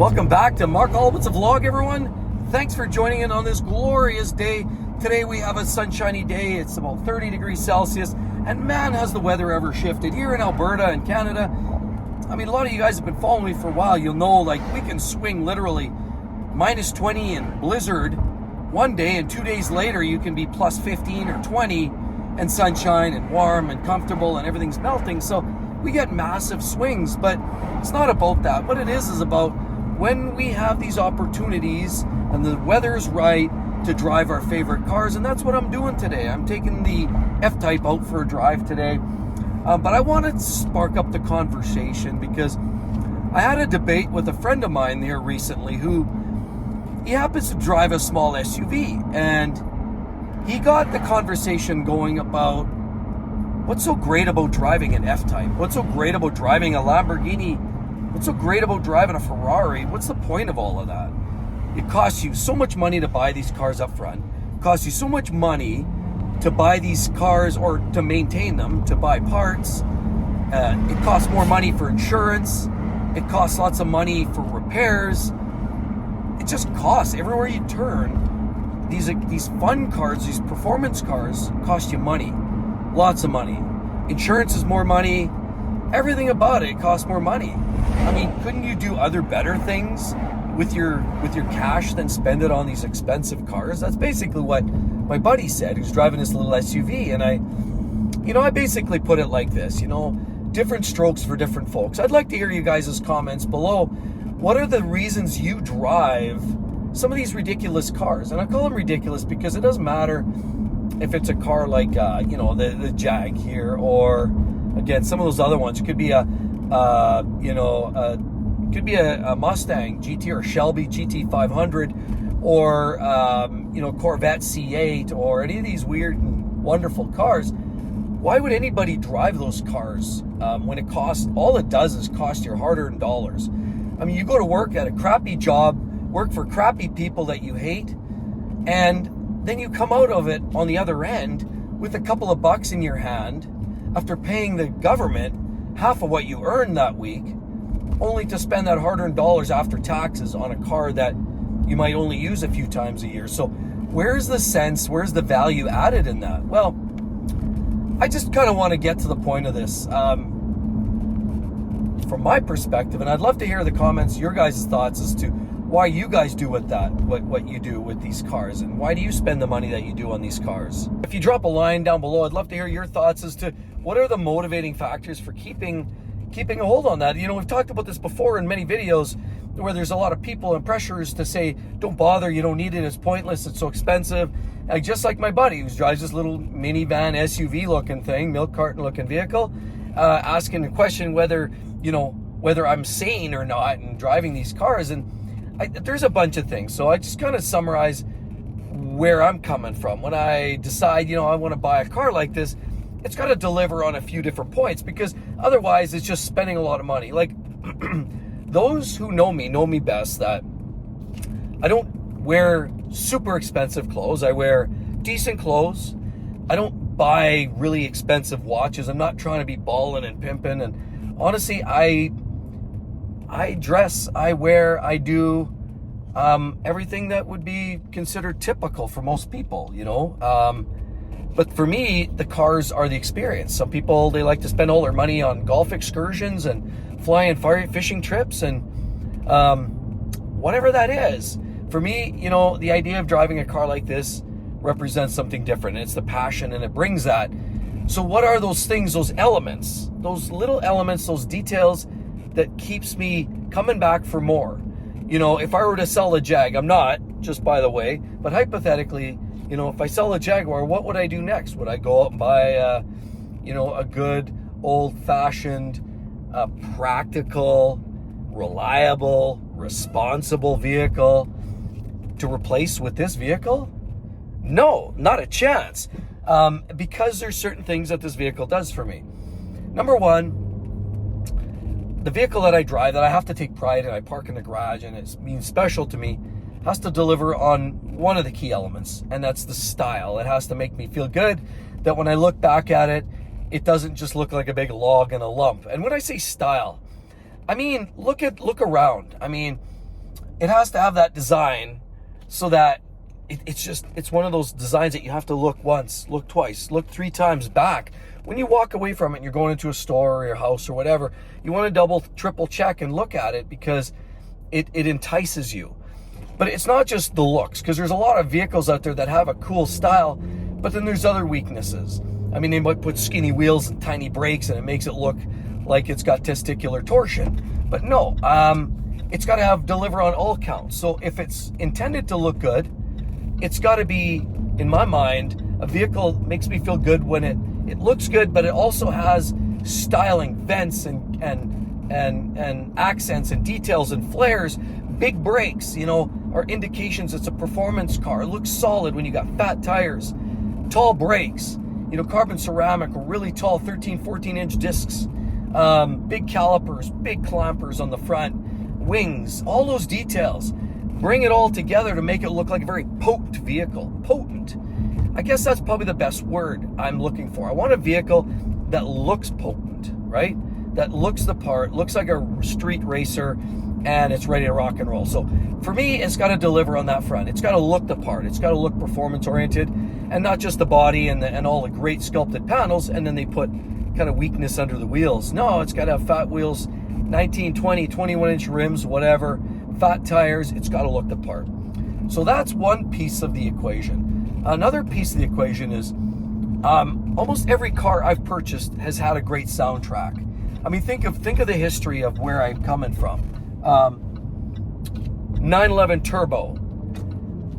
Welcome back to Mark Albit's vlog, everyone. Thanks for joining in on this glorious day. Today we have a sunshiny day. It's about 30 degrees Celsius, and man, has the weather ever shifted here in Alberta and Canada. I mean, a lot of you guys have been following me for a while. You'll know, like, we can swing literally minus 20 and blizzard one day, and 2 days later you can be plus 15 or 20 and sunshine and warm and comfortable and everything's melting. So we get massive swings, but it's not about that. What it is about when we have these opportunities and the weather's right to drive our favorite cars, and that's what I'm doing today. I'm taking the F-Type out for a drive today, but I wanted to spark up the conversation because I had a debate with a friend of mine here recently who he happens to drive a small SUV, and he got the conversation going about what's so great about driving an F-Type? What's so great about driving a Lamborghini? What's so great about driving a Ferrari? What's the point of all of that? It costs you so much money to buy these cars up front. It costs you so much money to buy these cars or to maintain them, to buy parts. It costs more money for insurance. It costs lots of money for repairs. It just costs everywhere you turn. These fun cars, these performance cars cost you money. Lots of money. Insurance is more money. Everything about it costs more money. I mean, couldn't you do other better things with your cash than spend it on these expensive cars? That's basically what my buddy said, who's driving this little SUV. And I basically put it like this, different strokes for different folks. I'd like to hear you guys' comments below. What are the reasons you drive some of these ridiculous cars? And I call them ridiculous because it doesn't matter if it's a car like, the Jag here, or again, some of those other ones. It could be a Mustang GT or Shelby GT 500 or, Corvette C8 or any of these weird and wonderful cars. Why would anybody drive those cars when all it does is cost your hard-earned dollars? I mean, you go to work at a crappy job, work for crappy people that you hate, and then you come out of it on the other end with a couple of bucks in your hand after paying the government half of what you earned that week, only to spend that hard-earned dollars after taxes on a car that you might only use a few times a year. So where's the sense, where's the value added in that? Well, I just kind of want to get to the point of this. From my perspective, and I'd love to hear the comments, your guys' thoughts as to why you guys do what you do with these cars, and why do you spend the money that you do on these cars? If you drop a line down below, I'd love to hear your thoughts as to what are the motivating factors for keeping a hold on that. We've talked about this before in many videos where there's a lot of people and pressures to say, don't bother, you don't need it, it's pointless, it's so expensive. Just like my buddy who drives this little minivan SUV looking thing, milk carton looking vehicle, asking the question whether I'm sane or not in driving these cars. And there's a bunch of things. So I just kind of summarize where I'm coming from. When I decide, I want to buy a car like this, it's got to deliver on a few different points, because otherwise it's just spending a lot of money. Like, those who know me best, that I don't wear super expensive clothes. I wear decent clothes. I don't buy really expensive watches. I'm not trying to be balling and pimping. And honestly, I dress, I wear, I do everything that would be considered typical for most people, But for me, the cars are the experience. Some people, they like to spend all their money on golf excursions and flying fishing trips and whatever that is. For me, the idea of driving a car like this represents something different. It's the passion, and it brings that. So what are those things, those elements, those little elements, those details that keeps me coming back for more? If I were to sell a Jag, I'm not, just by the way, but hypothetically, if I sell a Jaguar, what would I do next? Would I go out and buy a good old-fashioned, practical, reliable, responsible vehicle to replace with this vehicle? No, not a chance. Because there's certain things that this vehicle does for me. Number one, the vehicle that I drive, that I have to take pride in, I park in the garage, and it means special to me, has to deliver on one of the key elements, and that's the style. It has to make me feel good, that when I look back at it, it doesn't just look like a big log and a lump. And when I say style, I mean, look around. I mean, it has to have that design so that it's one of those designs that you have to look once, look twice, look 3 times back. When you walk away from it and you're going into a store or your house or whatever, you want to double, triple check and look at it because it entices you. But it's not just the looks, because there's a lot of vehicles out there that have a cool style, but then there's other weaknesses. I mean, they might put skinny wheels and tiny brakes and it makes it look like it's got testicular torsion. But no, it's got to deliver on all counts. So if it's intended to look good, it's got to be, in my mind, a vehicle that makes me feel good when it looks good, but it also has styling, vents and accents and details and flares. Big brakes, are indications it's a performance car. It looks solid when you got fat tires, tall brakes, carbon ceramic or really tall 13, 14-inch discs, big calipers, big clampers on the front, wings, all those details. Bring it all together to make it look like a very potent vehicle. Potent. I guess that's probably the best word I'm looking for. I want a vehicle that looks potent, right? That looks the part, looks like a street racer, and it's ready to rock and roll. So for me, it's got to deliver on that front. It's got to look the part. It's got to look performance oriented, and not just the body and all the great sculpted panels, and then they put kind of weakness under the wheels. No, it's got to have fat wheels, 19, 20, 21-inch rims, whatever, fat tires. It's got to look the part. So that's one piece of the equation. Another piece of the equation is almost every car I've purchased has had a great soundtrack. I mean, think of the history of where I'm coming from. 911 Turbo.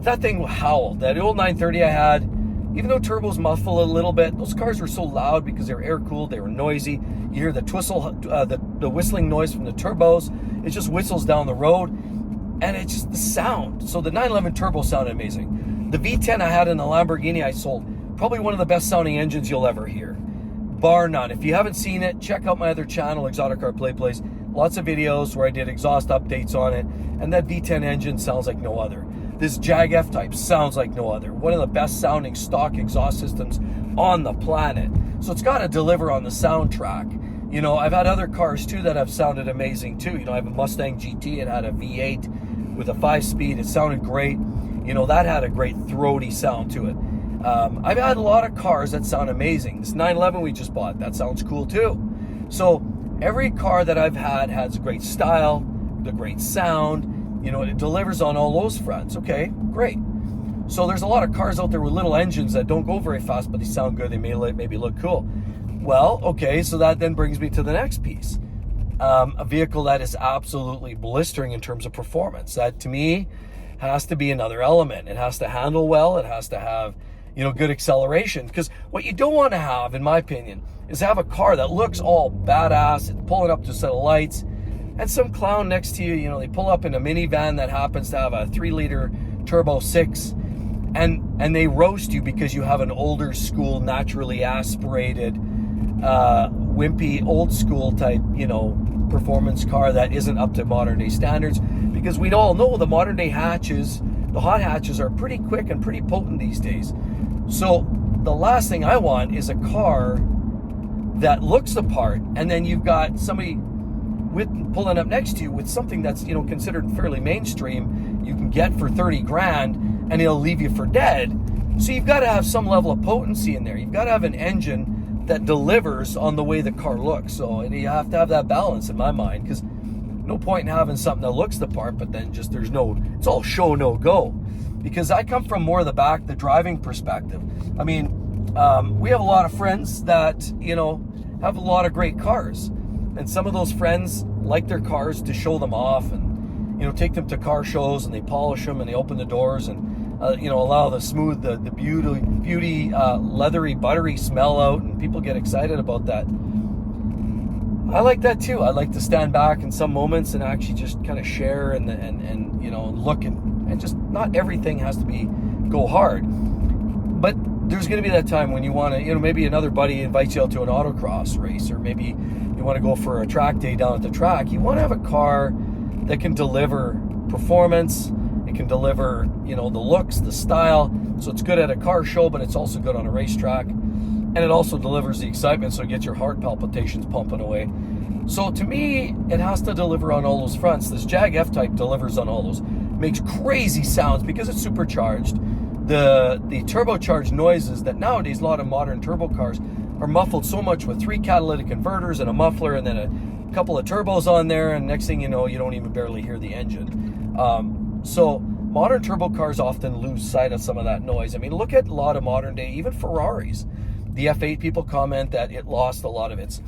That thing howled. That old 930 I had, even though turbos muffle a little bit, those cars were so loud because they were air-cooled, they were noisy. You hear the the whistling noise from the turbos. It just whistles down the road, and it's just the sound. So the 911 Turbo sounded amazing. The V10 I had in the Lamborghini I sold, probably one of the best sounding engines you'll ever hear, bar none. If you haven't seen it, check out my other channel, Exotic Car Play Place. Lots of videos where I did exhaust updates on it, and that V10 engine sounds like no other. This Jag F-Type sounds like no other. One of the best sounding stock exhaust systems on the planet. So it's got to deliver on the soundtrack. I've had other cars too that have sounded amazing too. I have a Mustang GT. It had a V8 with a 5-speed. It sounded great. That had a great throaty sound to it. I've had a lot of cars that sound amazing. This 911 we just bought, that sounds cool too. So every car that I've had has great style, the great sound. It delivers on all those fronts. Okay, great. So there's a lot of cars out there with little engines that don't go very fast, but they sound good. They maybe look cool. Well, okay, so that then brings me to the next piece. A vehicle that is absolutely blistering in terms of performance. That, to me, has to be another element. It has to handle well. It has to have, good acceleration. Because what you don't want to have, in my opinion, is have a car that looks all badass, it's pulling up to a set of lights, and some clown next to you, they pull up in a minivan that happens to have a 3-liter turbo 6, and they roast you because you have an older school, naturally aspirated, wimpy, old school type, performance car that isn't up to modern day standards. Because we all know the modern day hatches, the hot hatches, are pretty quick and pretty potent these days. So the last thing I want is a car that looks the part, and then you've got somebody pulling up next to you with something that's considered fairly mainstream, you can get for 30 grand, and it'll leave you for dead. So you've got to have some level of potency in there. You've got to have an engine that delivers on the way the car looks. So you have to have that balance in my mind, because no point in having something that looks the part, but then just it's all show, no go. Because I come from more of the driving perspective. I mean, we have a lot of friends that, have a lot of great cars. And some of those friends like their cars to show them off and, take them to car shows, and they polish them and they open the doors and, allow the smooth, the beauty, leathery, buttery smell out, and people get excited about that. I like that too. I like to stand back in some moments and actually just kind of share and look and just not everything has to go hard. But there's going to be that time when you want to, maybe another buddy invites you out to an autocross race, or maybe you want to go for a track day down at the track. You want to have a car that can deliver performance. It can deliver, the looks, the style. So it's good at a car show, but it's also good on a racetrack. And it also delivers the excitement, so it gets your heart palpitations pumping away. So to me, it has to deliver on all those fronts. This Jag F-Type delivers on all those. makes crazy sounds because it's supercharged. The turbocharged noises that nowadays a lot of modern turbo cars are muffled so much with 3 catalytic converters and a muffler and then a couple of turbos on there, and next thing you know, you don't even barely hear the engine. So modern turbo cars often lose sight of some of that noise. I mean, look at a lot of modern day, even Ferraris. The F8 people comment that it lost a lot of its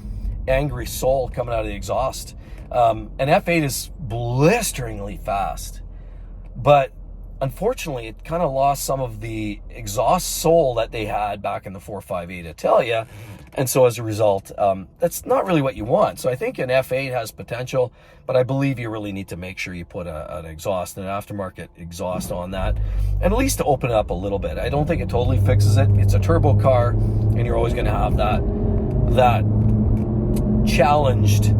angry soul coming out of the exhaust. An F8 is blisteringly fast, but unfortunately, it kind of lost some of the exhaust soul that they had back in the 458 Italia. And so as a result, that's not really what you want. So I think an F8 has potential, but I believe you really need to make sure you put an exhaust, an aftermarket exhaust on that, and at least to open it up a little bit. I don't think it totally fixes it. It's a turbo car, and you're always going to have that challenged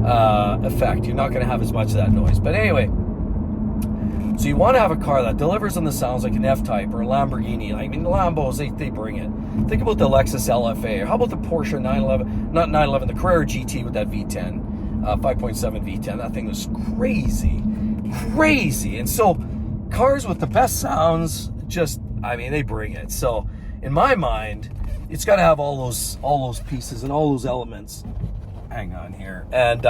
effect. You're not going to have as much of that noise. But anyway, so you want to have a car that delivers on the sounds like an FType or a Lamborghini. I mean, the Lambos, they bring it. Think about the Lexus LFA, or how about the Porsche 911, not 911, the Carrera GT with that V10, 5.7 V10. That thing was crazy. And so cars with the best sounds, just, I mean, they bring it. So in my mind, it's got to have all those pieces and all those elements. Hang on here. And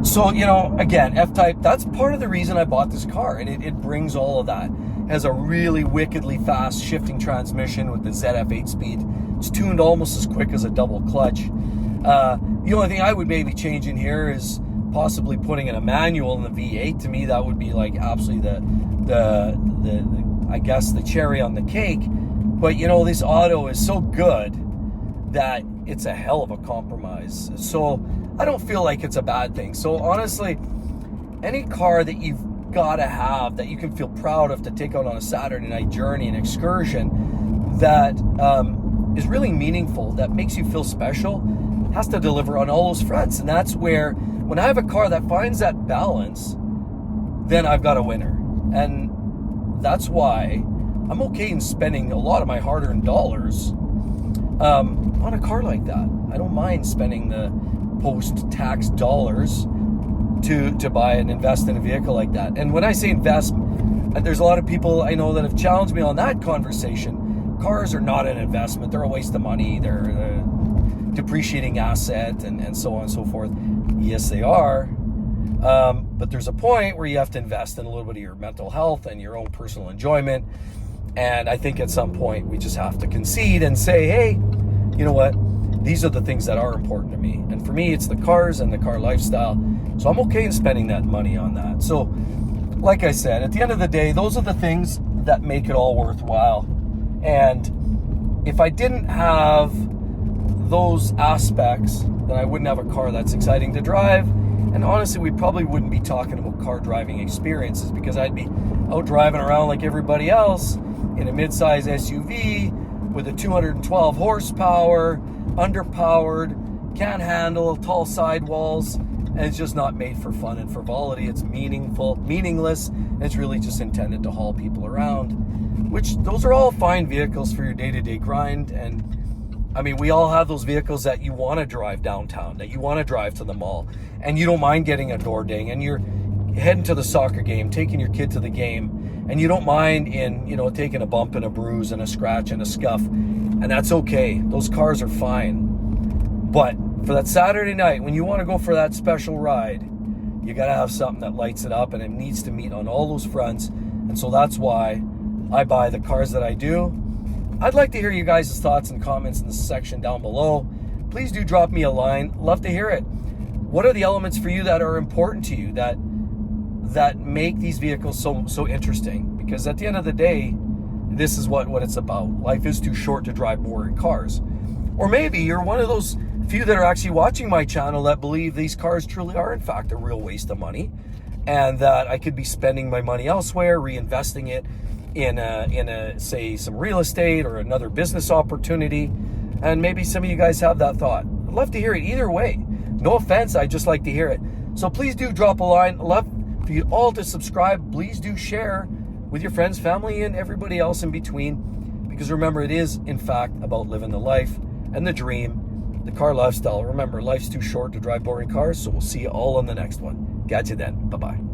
so, you know, again, F-Type, that's part of the reason I bought this car. And it brings all of that. It has a really wickedly fast shifting transmission with the ZF8 speed. It's tuned almost as quick as a double clutch. The only thing I would maybe change in here is possibly putting in a manual in the V8. To me, that would be like absolutely the I guess the cherry on the cake. But, you know, this auto is so good that it's a hell of a compromise. So I don't feel like it's a bad thing. So honestly, any car that you've got to have that you can feel proud of to take out on a Saturday night journey, an excursion that is really meaningful, that makes you feel special, has to deliver on all those fronts. And that's where, when I have a car that finds that balance, then I've got a winner. And that's why I'm okay in spending a lot of my hard-earned dollars on a car like that. I don't mind spending the post-tax dollars to buy and invest in a vehicle like that. And when I say invest, there's a lot of people I know that have challenged me on that conversation. Cars are not an investment. They're a waste of money. They're a depreciating asset and so on and so forth. Yes, they are. But there's a point where you have to invest in a little bit of your mental health and your own personal enjoyment. And I think at some point we just have to concede and say, hey, you know what? These are the things that are important to me. And for me, it's the cars and the car lifestyle. So I'm okay in spending that money on that. So, like I said, at the end of the day, those are the things that make it all worthwhile. And if I didn't have those aspects, then I wouldn't have a car that's exciting to drive. And honestly, we probably wouldn't be talking about car driving experiences, because I'd be out driving around like everybody else in a mid-size SUV with a 212 horsepower, underpowered, can't handle tall sidewalls, and it's just not made for fun and frivolity. It's meaningless, and it's really just intended to haul people around, which those are all fine vehicles for your day-to-day grind. And I mean, we all have those vehicles that you want to drive downtown, that you want to drive to the mall, and you don't mind getting a door ding, and you're heading to the soccer game, taking your kid to the game, and you don't mind in, you know, taking a bump and a bruise and a scratch and a scuff, and that's okay. Those cars are fine. But for that Saturday night, when you want to go for that special ride, you got to have something that lights it up, and it needs to meet on all those fronts. And so that's why I buy the cars that I do. I'd like to hear you guys' thoughts and comments in the section down below. Please do drop me a line. Love to hear it. What are the elements for you that are important to you, that make these vehicles so interesting? Because at the end of the day, this is what it's about. Life is too short to drive boring cars. Or maybe you're one of those few that are actually watching my channel that believe these cars truly are in fact a real waste of money, and that I could be spending my money elsewhere, reinvesting it in a say some real estate or another business opportunity. And maybe some of you guys have that thought. I'd love to hear it either way. No offense, I just like to hear it. So please do drop a line. I'd love for you all to subscribe. Please do share with your friends, family, and everybody else in between, because remember, it is in fact about living the life and the dream the car lifestyle. Remember, life's too short to drive boring cars, so we'll see you all on the next one. Catch you then. Bye-bye.